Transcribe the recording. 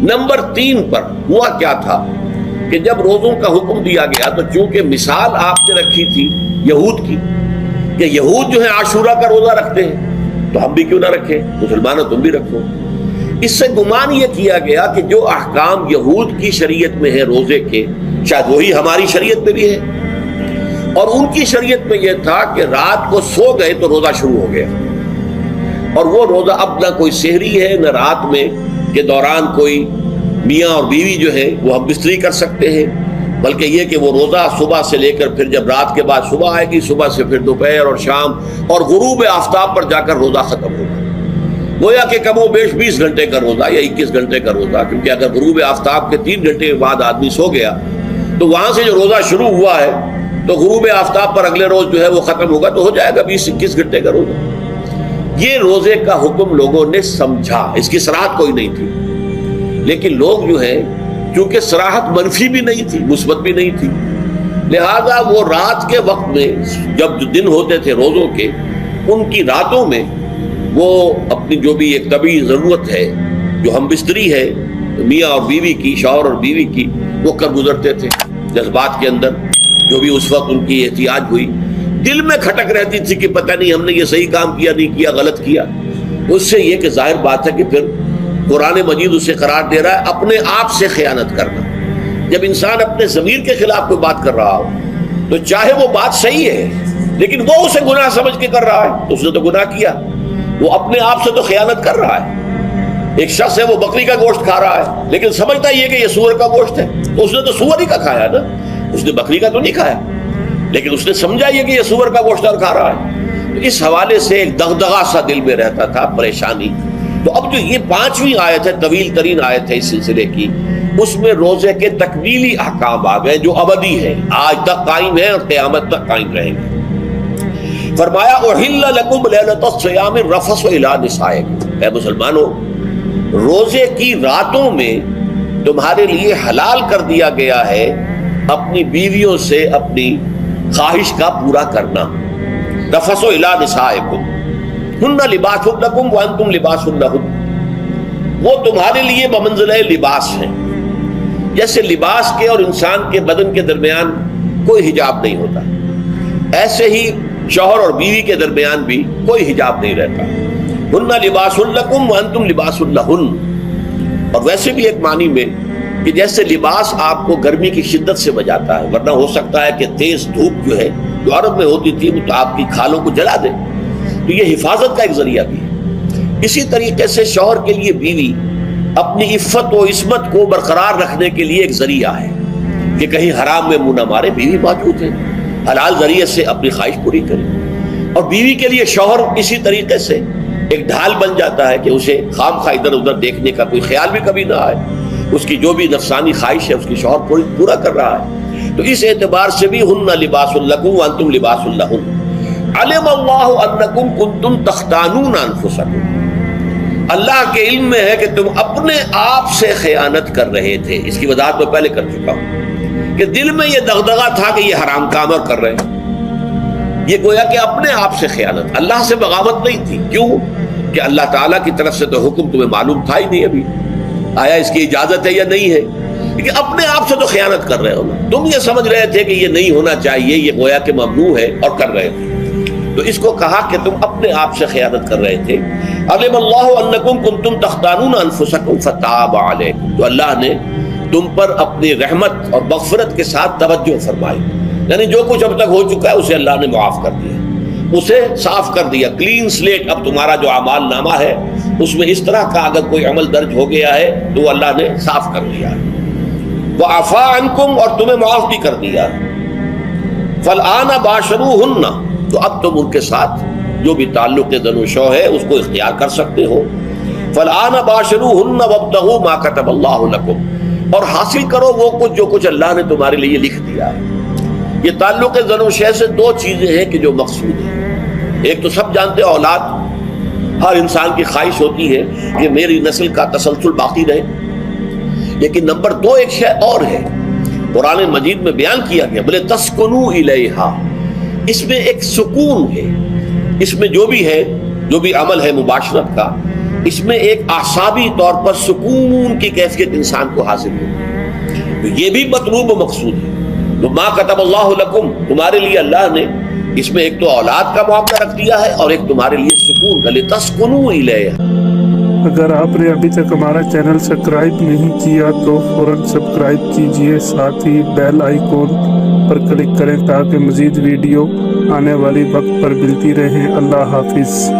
Number 3 پر ہوا کیا تھا کہ جب روزوں کا حکم دیا گیا تو چونکہ مثال آپ نے رکھی تھی یہود کی کہ یہود جو ہے عاشورہ کا روزہ رکھتے ہیں تو ہم بھی کیوں نہ رکھیں، مسلمانوں تم بھی رکھو، اس سے گمان یہ کیا گیا کہ جو احکام یہود کی شریعت میں ہے روزے کے شاید وہی ہماری شریعت میں بھی ہے، اور ان کی شریعت میں یہ تھا کہ رات کو سو گئے تو روزہ شروع ہو گیا، اور وہ روزہ اب نہ کوئی سحری ہے نہ رات میں کے دوران کوئی میاں اور بیوی جو ہے وہ ہم بستری کر سکتے ہیں، بلکہ یہ کہ وہ روزہ صبح سے لے کر پھر جب رات کے بعد صبح آئے گی، صبح سے پھر دوپہر اور شام اور غروب آفتاب پر جا کر روزہ ختم ہوگا، گویا کہ کم و بیش 20 گھنٹے کا روزہ یا 21 گھنٹے کا روزہ، کیونکہ اگر غروب آفتاب کے 3 گھنٹے بعد آدمی سو گیا تو وہاں سے جو روزہ شروع ہوا ہے تو غروب آفتاب پر اگلے روز جو ہے وہ ختم ہوگا، تو ہو جائے گا 20-21 گھنٹے کا روزہ۔ یہ روزے کا حکم لوگوں نے سمجھا، اس کی صراحت کوئی نہیں تھی، لیکن لوگ جو ہے چونکہ صراحت منفی بھی نہیں تھی مثبت بھی نہیں تھی، لہذا وہ رات کے وقت میں جب جو دن ہوتے تھے روزوں کے، ان کی راتوں میں وہ اپنی جو بھی ایک طبعی ضرورت ہے جو ہم بستری ہے میاں اور بیوی کی، شوہر اور بیوی کی، وہ کر گزرتے تھے، جذبات کے اندر جو بھی اس وقت ان کی احتیاج ہوئی، دل میں کھٹک رہتی تھی کہ پتہ نہیں ہم نے یہ صحیح کام کیا نہیں کیا، غلط کیا، اس سے یہ کہ ظاہر بات ہے کہ پھر قرآن مجید اسے قرار دے رہا ہے اپنے آپ سے خیانت کرنا۔ جب انسان اپنے ضمیر کے خلاف کوئی بات کر رہا ہو تو چاہے وہ بات صحیح ہے لیکن وہ اسے گناہ سمجھ کے کر رہا ہے تو اس نے تو گناہ کیا، وہ اپنے آپ سے تو خیانت کر رہا ہے۔ ایک شخص ہے وہ بکری کا گوشت کھا رہا ہے لیکن سمجھتا یہ کہ یہ سور کا گوشت ہے، تو اس نے تو سور ہی کا کھایا نا، اس نے بکری کا تو نہیں کھایا، لیکن اس نے سمجھا یہ کہ یہ سور کا گوشت اور کھا رہا ہے، تو اس حوالے سے ایک دغدغہ سا دل میں رہتا تھا، پریشانی۔ تو اب جو یہ 5ویں آیت ہے، طویل ترین آیت ہے اس سلسلے کی، اس میں روزے کے تکمیلی احکام آ گئے جو ابدی ہے، آج تک قائم ہے اور قیامت تک قائم رہیں گے۔ فرمایا احل لکم لیلۃ الصیام الرفث الی نسائکم، اے مسلمانوں روزے کی راتوں میں تمہارے لیے حلال کر دیا گیا ہے اپنی بیویوں سے اپنی خواہش کا پورا کرنا، رفث الی نسائکم ہن لباس لکم وانتم لباس لہن، وہ تمہارے لیے بمنزلہ لباس ہیں، جیسے لباس کے اور انسان کے بدن کے درمیان کوئی حجاب نہیں ہوتا، ایسے ہی شوہر اور بیوی کے درمیان بھی کوئی حجاب نہیں رہتا، ہن لباس لکم وانتم لباس لہن۔ اور ویسے بھی ایک معنی میں کہ جیسے لباس آپ کو گرمی کی شدت سے بچاتا ہے، ورنہ ہو سکتا ہے کہ تیز دھوپ جو ہے جو عرب میں ہوتی تھی وہ تو آپ کی کھالوں کو جلا دے، تو یہ حفاظت کا ایک ذریعہ بھی ہے۔ اسی طریقے سے شوہر کے لیے بیوی اپنی عفت و عصمت کو برقرار رکھنے کے لیے ایک ذریعہ ہے کہ کہیں حرام میں منہ نہ مارے، بیوی موجود ہے، حلال ذریعے سے اپنی خواہش پوری کرے، اور بیوی کے لیے شوہر اسی طریقے سے ایک ڈھال بن جاتا ہے کہ اسے خام خواہ ادھر ادھر دیکھنے کا کوئی خیال بھی کبھی نہ آئے، اس کی جو بھی نفسانی خواہش ہے اس کی شوہر پورا کر رہا ہے۔ تو اس اعتبار سے بھی ہن لباس لکم وانتم لباس لہن۔ علم اللہ انکم کنتم تختانون انفسکم، اللہ کے علم میں ہے کہ تم اپنے آپ سے خیانت کر رہے تھے، اس کی وضاحت میں پہلے کر چکا ہوں کہ دل میں یہ دغدغہ تھا کہ یہ حرام کام اور کر رہے ہیں، یہ گویا کہ اپنے آپ سے خیانت، اللہ سے بغاوت نہیں تھی، کیوں کہ اللہ تعالیٰ کی طرف سے تو حکم تمہیں معلوم تھا ہی نہیں ابھی، آیا اس کی اجازت ہے یا نہیں ہے، لیکن اپنے آپ سے تو خیانت کر رہے ہو نا، تم یہ سمجھ رہے تھے کہ یہ نہیں ہونا چاہیے، یہ گویا کہ ممنوع ہے اور کر رہے تھے، تو اس کو کہا کہ تم اپنے آپ سے خیانت کر رہے تھے۔ علم اللہ انکم کنتم تختانون انفسکم فتاب علیکم، تو اللہ نے تم پر اپنی رحمت اور مغفرت کے ساتھ توجہ فرمائی، یعنی جو کچھ اب تک ہو چکا ہے اسے اللہ نے معاف کر دیا، اسے صاف کر دیا، کلین سلیٹ۔ اب تمہارا جو اعمال نامہ ہے اس میں اس طرح کا اگر کوئی عمل درج ہو گیا ہے تو وہ اللہ نے صاف کر دیا، وعفا عنکم، اور تمہیں معاف بھی کر دیا۔ فالآن باشروہن، تو اب تم ان کے ساتھ جو بھی تعلق زن و شو ہے اس کو اختیار کر سکتے ہو۔ فالآن باشروہن وابتغوا ما كتب اللہ لکم، اور حاصل کرو وہ کچھ اللہ نے تمہارے لیے لکھ دیا ہے۔ یہ تعلق زن و شے سے 2 چیزیں ہیں کہ جو مقصود ہیں، ایک تو سب جانتے ہیں اولاد، ہر انسان کی خواہش ہوتی ہے کہ میری نسل کا تسلسل باقی رہے، لیکن نمبر 2 ایک شے اور ہے، قرآن مجید میں بیان کیا گیا، بولے تسکنوا الیہا، اس میں ایک سکون ہے، اس میں جو بھی ہے جو بھی عمل ہے مباشرت کا اس میں ایک اعصابی طور پر سکون کی کیفیت انسان کو حاصل ہو، تو یہ بھی مطلوب و مقصود ہے۔ تو ما کتب اللہ لکم، تمہارے لیے اللہ نے اس میں ایک تو اولاد کا معاملہ رکھ دیا ہے اور ایک تمہارے لیے سکون کا، لتسکنوا الیہا۔ اگر آپ نے ابھی تک ہمارا چینل سبسکرائب نہیں کیا تو فوراً سبسکرائب کیجئے، ساتھ ہی بیل آئیکن پر کلک کریں تاکہ مزید ویڈیو آنے والی وقت پر ملتی رہیں۔ اللہ حافظ۔